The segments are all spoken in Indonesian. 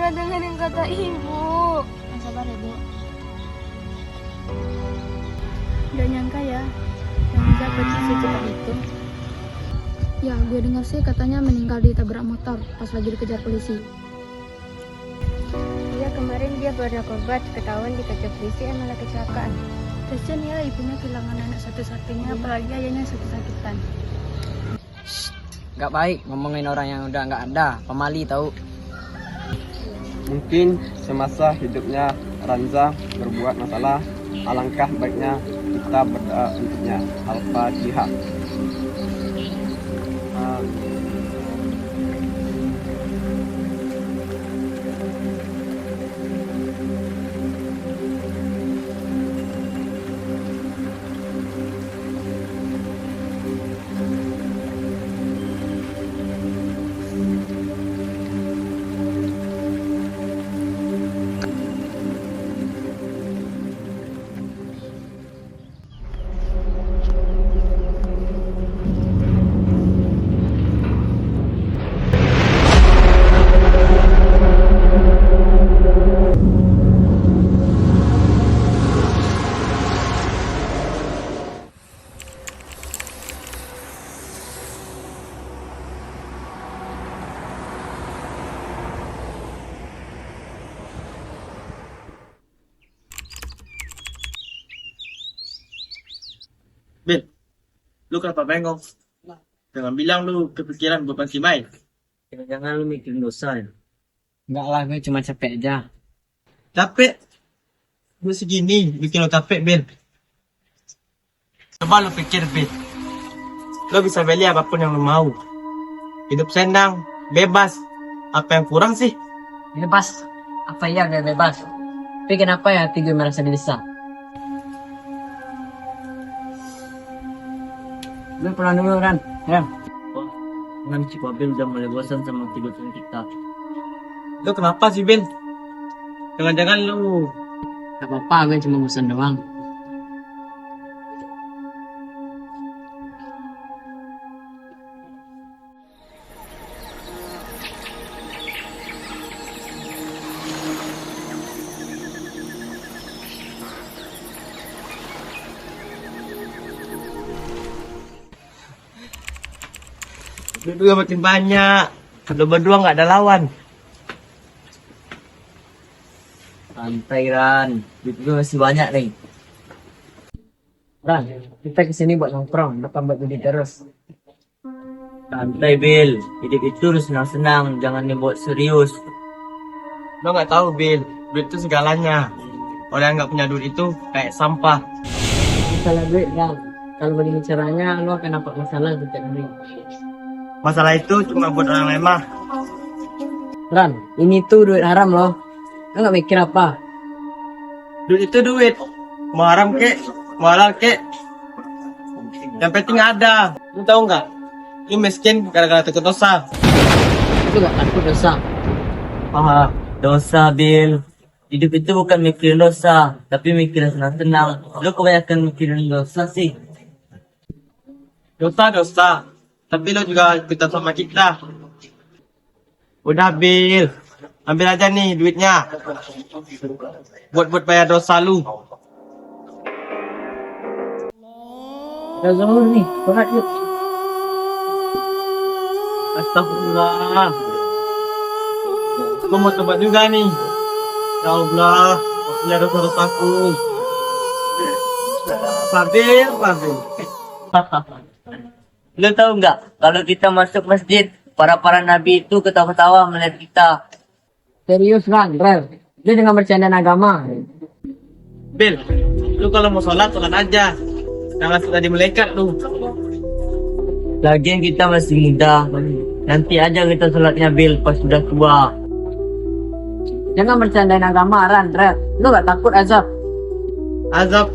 pernah dengar yang kata ibu. Yang sabar ya, Bu. Gak nyangka ya, yang bisa pergi secepat itu. Ya, gue dengar sih katanya meninggal ditabrak motor pas lagi dikejar polisi. Iya, kemarin dia berkorban ketahuan dikejar polisi malah kecelakaan. Kasian ya ibunya kehilangan anak satu-satunya, apalagi ayahnya sakit-sakitan. Gak baik ngomongin orang yang udah gak ada, pemali tahu. Mungkin semasa hidupnya Ranza berbuat masalah, alangkah baiknya kita berdoa untuknya. Al-Fatihah. Bil, lu kenapa bengong? Jangan bilang lu kepikiran beban si Mai. Jangan lu mikirin dosa ya. Enggak lah, gue cuma capek aja. Capek? Lu segini bikin lu capek, Bil. Coba lu pikir, Bil. Lu bisa beli apapun yang lu mau. Hidup senang, bebas. Apa yang kurang sih? Bebas. Apa iya gak bebas? Tapi kenapa ya hati gue merasa gelisah? Lu pernah dulu kan? Ya. Oh, kan si Pabil udah mulai bosan sama kehidupan kita. Lu kenapa sih, Bil? Jangan-jangan lu... Gak apa-apa, gue cuma bosan doang. Duit juga makin banyak. Lu berdua gak ada lawan. Santai Ran, duit gue masih banyak nih. Ran, kita kesini buat nongkrong, bukan buat duit terus. Santai Bil, hidup itu harus senang-senang, jangan dibuat serius. Lu gak tahu, Bil. Duit itu segalanya. Orang yang gak punya duit itu kayak sampah. Masalah duit Ran, kalau begini caranya lu akan dapat masalah setiap hari. Masalah itu cuma buat orang lemah. Ran, ini tuh duit haram loh. Lu gak mikir apa? Duit itu duit. Mau haram kek, mau halal kek. Yang penting ada. Lu tahu nggak? Lu miskin gara-gara takut dosa. Lu gak takut dosa? Ah, dosa Bil. Hidup itu bukan mikirin dosa, tapi mikirin senang-senang. Lu kebanyakan mikirin dosa sih. Dosa. Tapi lu juga ikut sama kita. Udah, Bil. Ambil aja nih duitnya. Buat bayar dosa lu. Udah zuhur nih, sholat yuk. Astagfirullah. Gua mau tobat juga nih. Ya Allah, maafkan dosa-dosaku. Fadil. Lu tahu nggak, kalau kita masuk masjid, para nabi itu ketawa-ketawa melihat kita. Serius Ran, Rel. Lu jangan bercandaan agama. Bil, lu kalau mau sholat aja. Jangan suka di malaikat lu. Lagian kita masih muda. Nanti aja kita sholatnya Bil pas sudah tua. Jangan bercandain agama, Ran, Rel. Lu gak takut azab? Azab.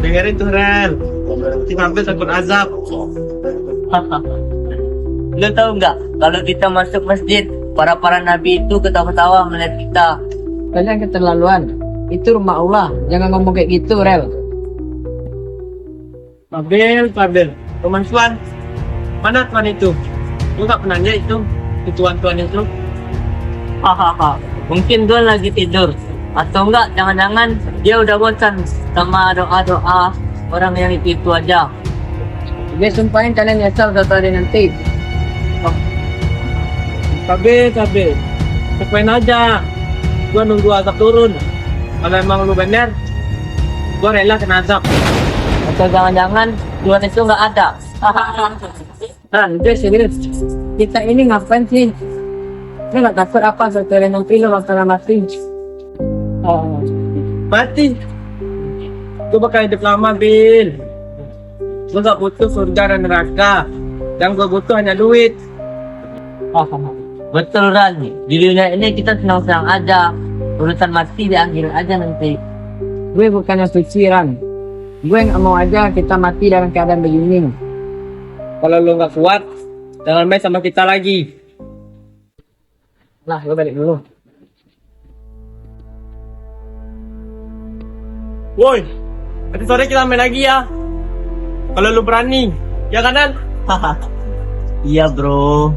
Dengerin tuh, Rel. Si Fadil takut azab. Lu tahu nggak, kalau kita masuk masjid, para nabi itu ketawa-ketawa melihat kita. Kalian keterlaluan. Itu rumah Allah. Jangan ngomong kayak gitu, Rel. Fadil. Teman Tuan. Mana Tuan itu? Lu gak pernah lihat itu? Tuan itu. Hahaha. Mungkin doon lagi tidur. Atau enggak, jangan-jangan dia udah bosan sama doa-doa orang yang itu aja. Sige, sumpahin kalian nyesal satu hari nanti. Sabi. Sapain aja. Gua nunggu azab turun. Kalau emang lu bener, gua rela kena azab. Atau jangan-jangan Tuhan itu nggak ada. Nah, udah serius. Kita ini ngapain sih? Kita nggak takut apa setelah yang film bakal mati. Oh, Mati. Gua bakal hidup lama, Bil. Gua gak butuh surga dan neraka. Dan gua butuh hanya duit. Betul Ran. Di dunia ini kita senang-senang aja. Urusan mati di akhir aja nanti. gue bukannya suci, Ran. Gue nggak mau aja kita mati dalam keadaan begini. Kalau lu gak kuat, jangan main sama kita lagi. Nah, gue balik dulu. Woi, nanti sore kita main lagi ya. Kalau lu berani, ya kanan? Iya bro.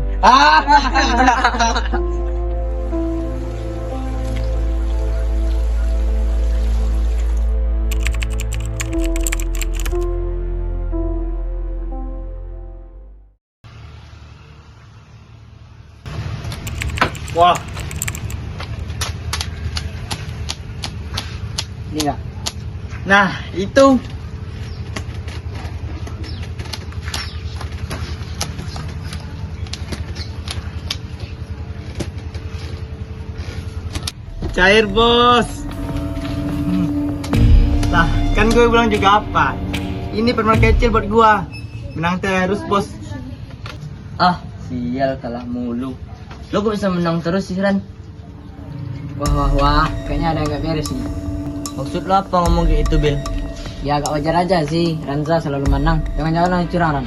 Wah, Ini nggak? nah itu. Cair bos. Lah, kan gue bilang juga apa? Ini permen kecil buat gua. Menang terus bos. Ah, sial kalah mulu. Lo kok bisa menang terus sih Ran? Wah. Kayaknya ada yang nggak beres nih. Maksud lo apa ngomong kayak itu Bil? Ya agak wajar aja sih. Ranza selalu menang. Jangan-jangan yang curang, Ran.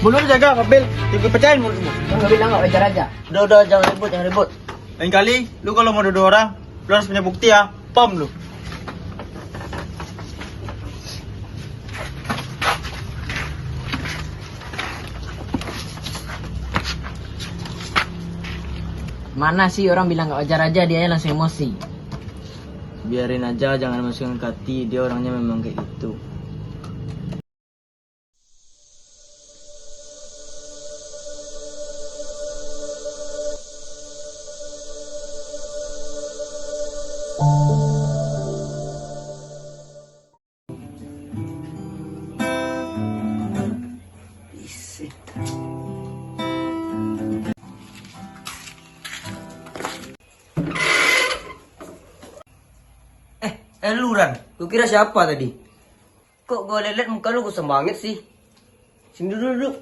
Mulut jaga Kapil. Gue pecahin mulutmu. Lo nggak bilang nggak wajar aja. Udah, jangan ribut. Lain kali, lu kalau mau dua orang, lu harus punya bukti ya. Pam lu. Mana sih orang bilang nggak wajar aja, dia langsung emosi. Biarin aja, jangan masukin ke hati. Dia orangnya memang kayak gitu. Lu Ran, lu kira siapa tadi? Kok gue liat muka lu kusam banget sih? Sini dulu.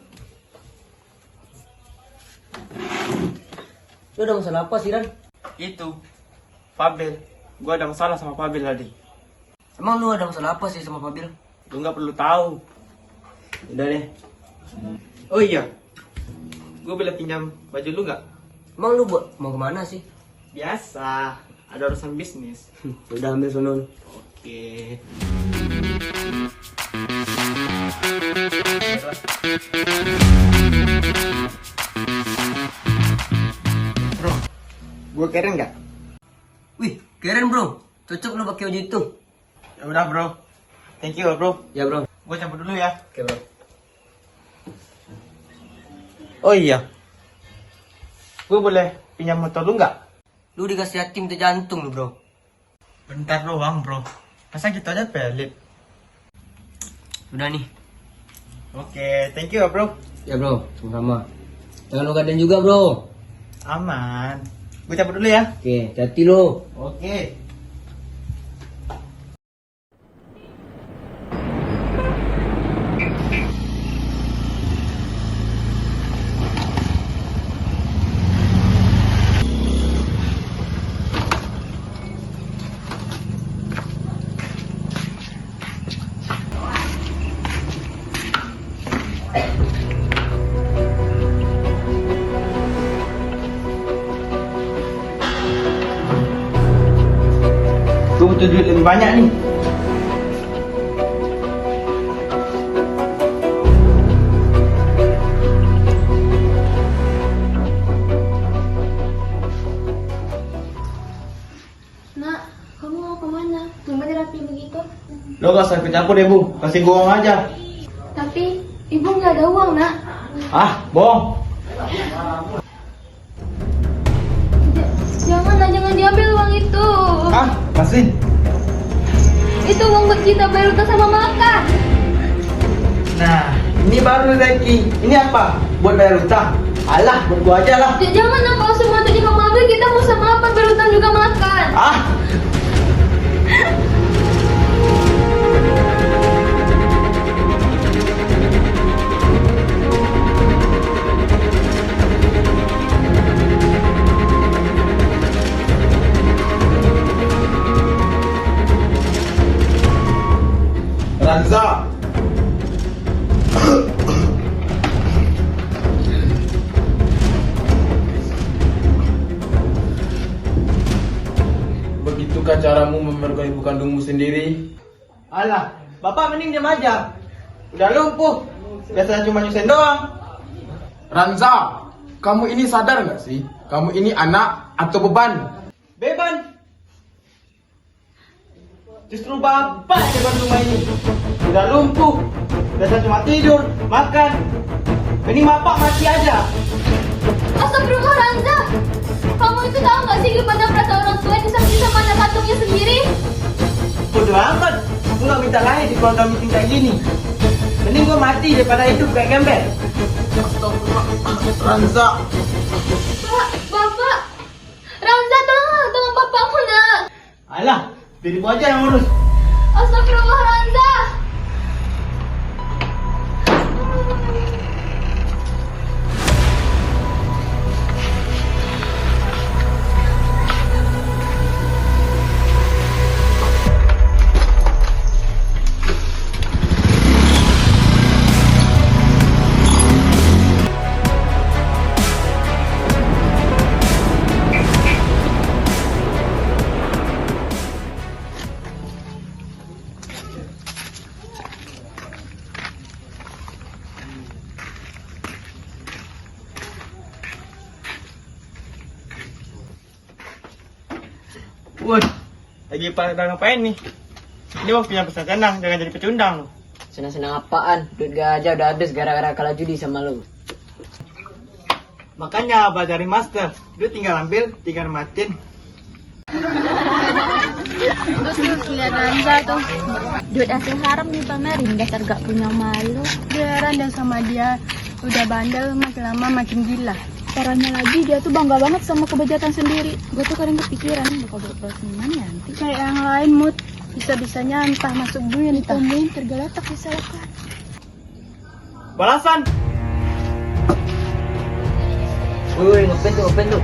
Lu ada masalah apa sih Ran? Itu, Pabil. Gua ada masalah sama Pabil tadi. Emang lu ada masalah apa sih sama Fabil? Lu nggak perlu tahu. Udah deh. Oh iya, gue boleh pinjam baju lu nggak? Emang lu mau kemana sih? Biasa, ada urusan bisnis. Udah ambil sunun. Oke. Bro, gue keren nggak? Wih, keren bro. Cocok lu pakai baju itu. Ya udah bro. Thank you bro. Ya bro. Gue cabut dulu ya. Oke bro. Oh iya, gue boleh pinjam motor lu nggak? Lu dikasih yatim tuh jantung lu bro. Bentar doang bro. Masa gitu aja pelit? Udah nih. Oke, thank you bro. Ya bro, sama-sama. Jangan lu gaden juga bro. Aman. Gue cabut dulu ya. Oke, hati lu. Oke. Gue butuh duit lebih banyak nih. Lo gak usah ikut campur deh bu, kasih gue uang aja. Tapi ibu nggak ada uang, Nak. Ah, bohong. Jangan diambil uang itu. Ah, kasih. Itu uang buat kita bayar utang sama makan. Nah, ini baru rezeki. Ini apa? Buat bayar utang. Alah, buat gua aja lah. Jangan, Nak. Kalau semua tadi kamu ambil, kita mau sama apa? Bayar utang juga makan. Ah, Ranza. Begitukah caramu memperlakukan ibu kandungmu sendiri? alah. Bapak mending diam aja. Udah lumpuh. Biasanya cuma nyusahin doang. Ranza, kamu ini sadar nggak sih? Kamu ini anak atau beban? Beban. Justru bapak yang beban rumah ini. Udah lumpuh. Biasanya cuma tidur, makan. Mending bapak mati aja. Astagfirullah, Ranza. Kamu itu tahu nggak sih gimana perasaan orang tua disakiti sama anak kandungnya sendiri? Bodoh amat. Gue gak minta lahir di keluarga miskin kayak gini. Mending gue mati daripada hidup kayak gembel. Astagfirullah, Ranza. Pak, Bapak. Ranza, tolong bapakku, Nak. Alah, dirimu aja yang urus. Astagfirullah, Ranza. Wah, lagi pada ngapain nih? Ini waktunya pesan senang, jangan jadi pecundang lu. Senang-senang apaan? Duit gajah udah habis gara-gara kalah judi sama lu. Makanya abah cari master, duit tinggal ambil, tinggal matiin. Terus lihat Ranza tuh. Duit hasil haram nih pamerin, dasar gak punya malu. Gue heran deh sama dia. Udah bandel, makin lama makin gila. Parahnya lagi, dia tuh bangga banget sama kebejatan sendiri. Gue tuh kadang kepikiran, bakal berbuat gimana nanti. Kayak yang lain, Mut. Bisa-bisanya entah masuk duit, entah Ditemuin tergeletak disalahkan. Balasan! Woi, open tuh.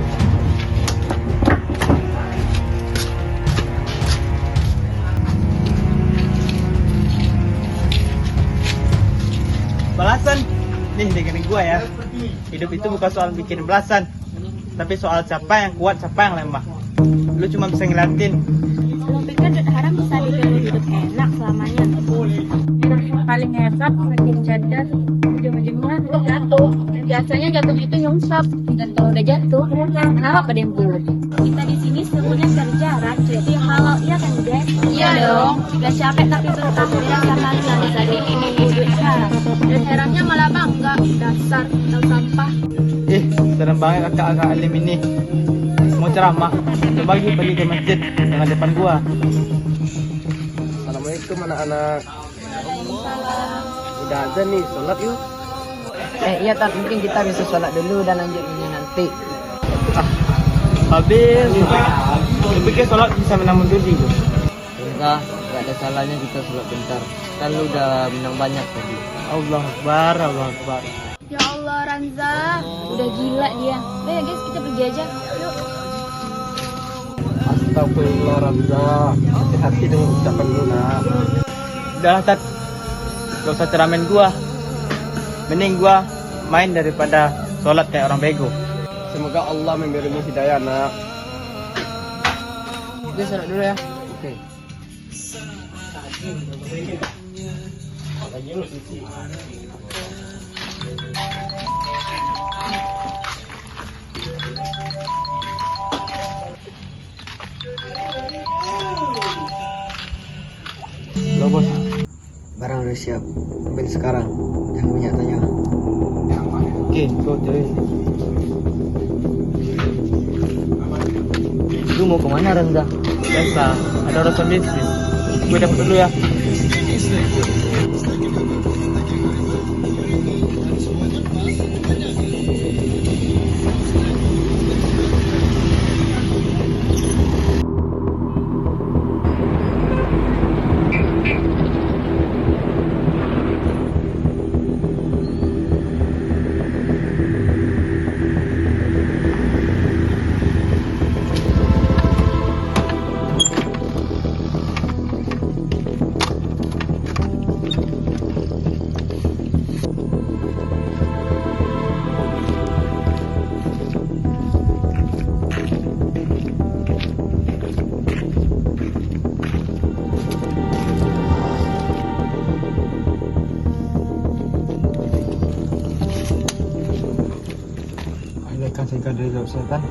Balasan! Nih, dengerin gua ya. Hidup itu bukan soal bikin belasan, tapi soal siapa yang kuat, siapa yang lemah. Lu cuma bisa ngeliatin. Lu pikir duit haram bisa bikin lu hidup enak selamanya? Yang paling hebat, makin cadar, ujung-ujungnya lu jatuh. Biasanya jatuh itu nyungsap, dan kalau udah jatuh, kenapa pada yang buruk? Kita di sini semuanya kerja, jadi halal, iya kan guys? Iya dong, gak capek tapi tetap dasar kalian bisa bikin duit haram. Dan haramnya malah bangga, dasar atau sampah. Serem banget kakak-kakak alim ini. Mau ceramah, coba pergi ke masjid dengan depan gua. Assalamualaikum anak-anak. Udah ada nih, sholat yuk. Iya Tan, mungkin kita bisa sholat dulu dan lanjut ini nanti. Habis, lu pikir sholat bisa menang judi gua? Enggak ada salahnya kita sholat bentar. Kan lu udah menang banyak tadi. Allah Akbar, Allah Akbar. Ya Allah, Ranza. Udah gila dia. Ya guys, kita pergi aja. Yuk. Astagfirullah, Ranza. Hati-hati dengan ucapan lu, nak. Udah Tat, gak usah ceramain gua. Mending gua main daripada sholat kayak orang bego. Semoga Allah memberimu hidayah, nak. Dia sholat dulu ya. Oke. Loh, bos. siap. Ambil sekarang. Jangan banyak tanya. Oke, go terus. Lu mau kemana Ranza? Biasa, ada urusan bisnis. Gue cabut dulu ya. Ada kan saya dari jauh selatan.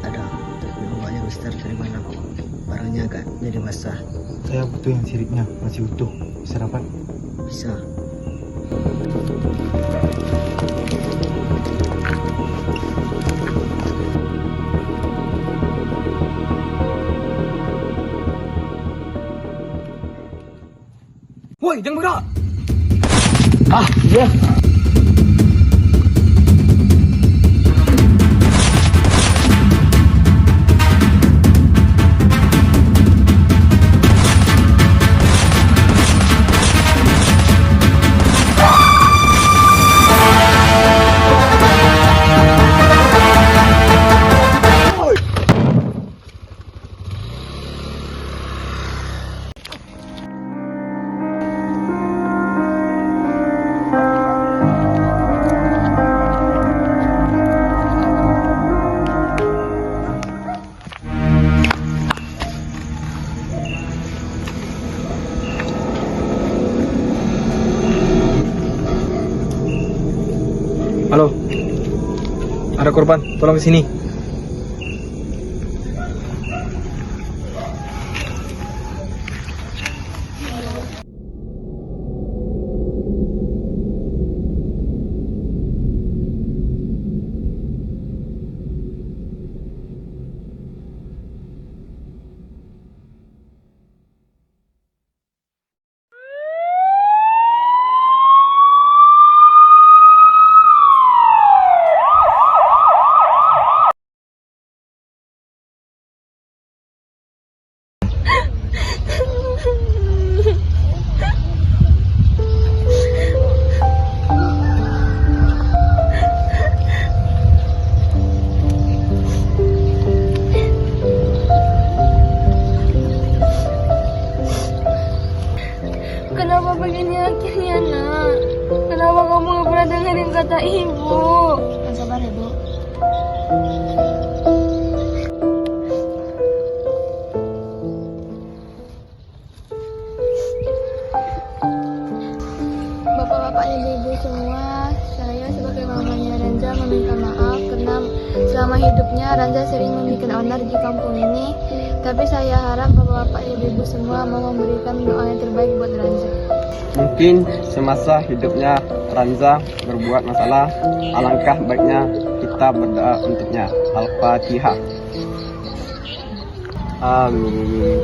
Ada. Tapi ombaknya besar dari mana? Barangnya agak jadi basah. Saya butuh yang siripnya masih utuh. Bisa dapat? Bisa. Woi, jangan bergerak. Halo, ada korban, tolong kesini. Kenapa begini akhirnya, nak? Kenapa kamu gak pernah dengerin kata ibu? Sabar ya, Bu. Bapak-bapak, ibu-ibu semua, saya sebagai mamanya Ranza meminta maaf karena selama hidupnya Ranza sering membuat onar di kampung ini. Tapi saya harap bapak-bapak, ibu-ibu semua mau memberikan doa yang terbaik buat Ranza. Mungkin semasa hidupnya Ranza berbuat masalah, alangkah baiknya kita berdoa untuknya. Al-Fatihah. Amin.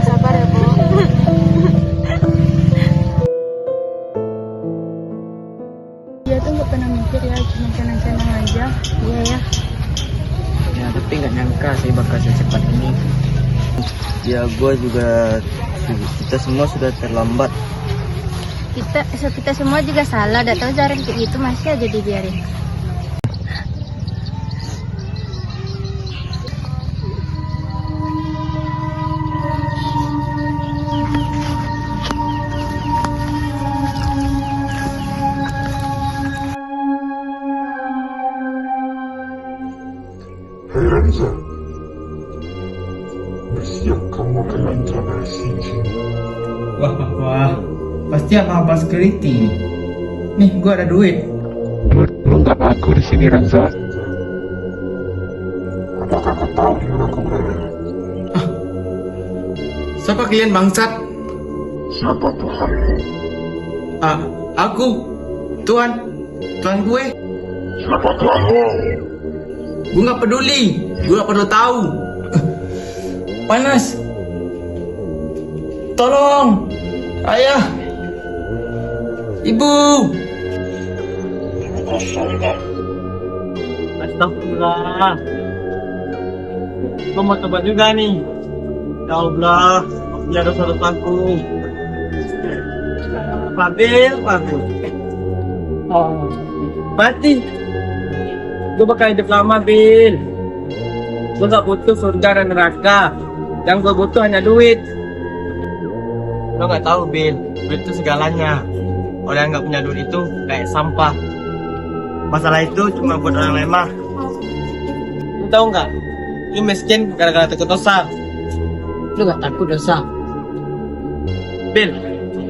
Sabar ya, Bu. Dia tuh nggak pernah mikir ya, cuma senang-senang aja. Iya ya. Ya, tapi nggak nyangka sih bakal secepat ini. Ya, gue juga, kita semua sudah terlambat. Kita semua juga salah, udah tahu cara kayak gitu masih aja dibiarin. Hai Ranza, bersiap kamu Pasti abang-abang security. Nih, gua ada duit. Lu nggak aku di sini, Ranza. Apakah kau tahu di mana aku berada? Siapa kalian bangsat? Siapa Tuhanmu? Aku. Tuhan gue. Siapa Tuhanmu? Gue nggak peduli. Gue nggak perlu tahu. Panas. Tolong. Ayah. Ibu. Astagfirullah. Gua mau coba juga nih. Ya Allah, ya dosa-dosaku. Fadil. Oh. Mati. Gue bakal hidup lama, Bil. Gue gak butuh surga dan neraka. Yang gue butuh hanya duit. Lo gak tahu, Bil. Duit itu segalanya. Orang yang gak punya duit itu kayak sampah. Masalah itu cuma buat orang lemah. Lo tahu nggak? Lo miskin gara-gara takut dosa. Lu gak takut dosa? Bil,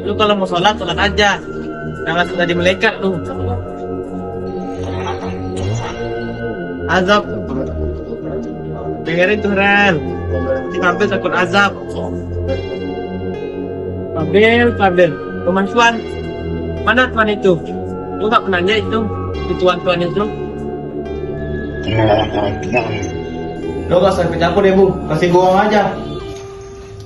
lu kalau mau sholat aja. Jangan sudah di malaikat lu. Azab. Dengerin tuh Ren. Si Fadil takut azab. Fadil. Teman Tuan. Mana Tuan itu? Lu gak pernah nanya itu. Di Tuan itu. Aku melawan orang tuamu. Lo gak usah ikut deh Bu. Kasih gua aja.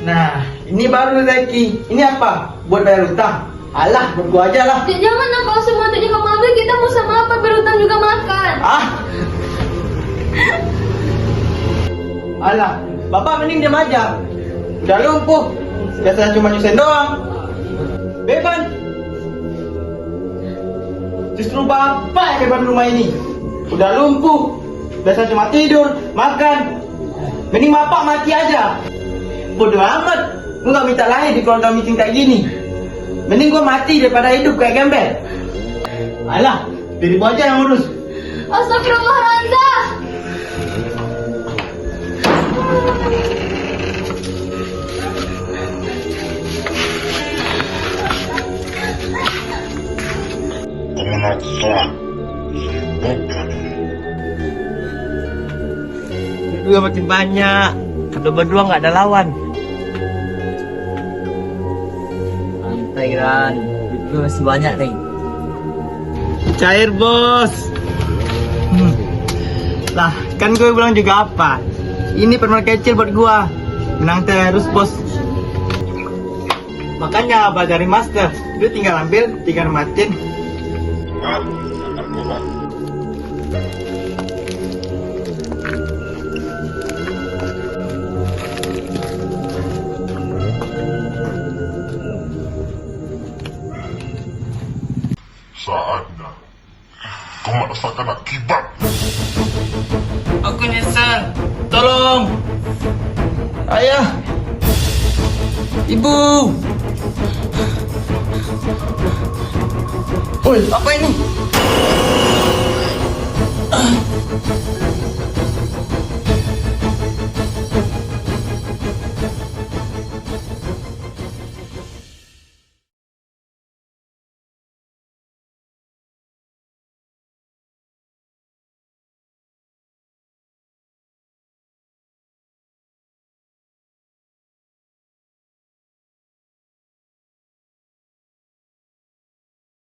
Nah, ini baru rezeki. Ini apa? Buat bayar utang. Alah, buat gua aja lah. Jangan lah, kalau semua tujuh kamu ambil, kita mau sama apa? Berutang juga makan. Alah, Bapak mending diam aja. Udah lumpuh. Biasanya cuma nyusahin doang. Beban. Justru Bapak yang beban rumah ini. Udah lumpuh. Biasanya cuma tidur, makan. Mending Bapak mati aja. Bodoh amat. Gue gak minta lahir di keluarga miskin kayak gini. Mending gue mati daripada hidup kayak gembel. Alah, dirimu aja yang urus. Astagfirullah, Ranza. Kamu nak sholat. Juga makin banyak. Kedua berdua gak ada lawan. Santai Ran, itu masih banyak nih. Cair bos. Lah, kan gue bilang juga apa? Ini permen kecil buat gua. Menang terus bos. Makanya abah dari master. Dia tinggal ambil, tinggal matiin. Aku akan kuat. Saatnya kau merasakan akibat. Aku nyesal. Tolong. Ayah. Ibu. Woi, apa ini?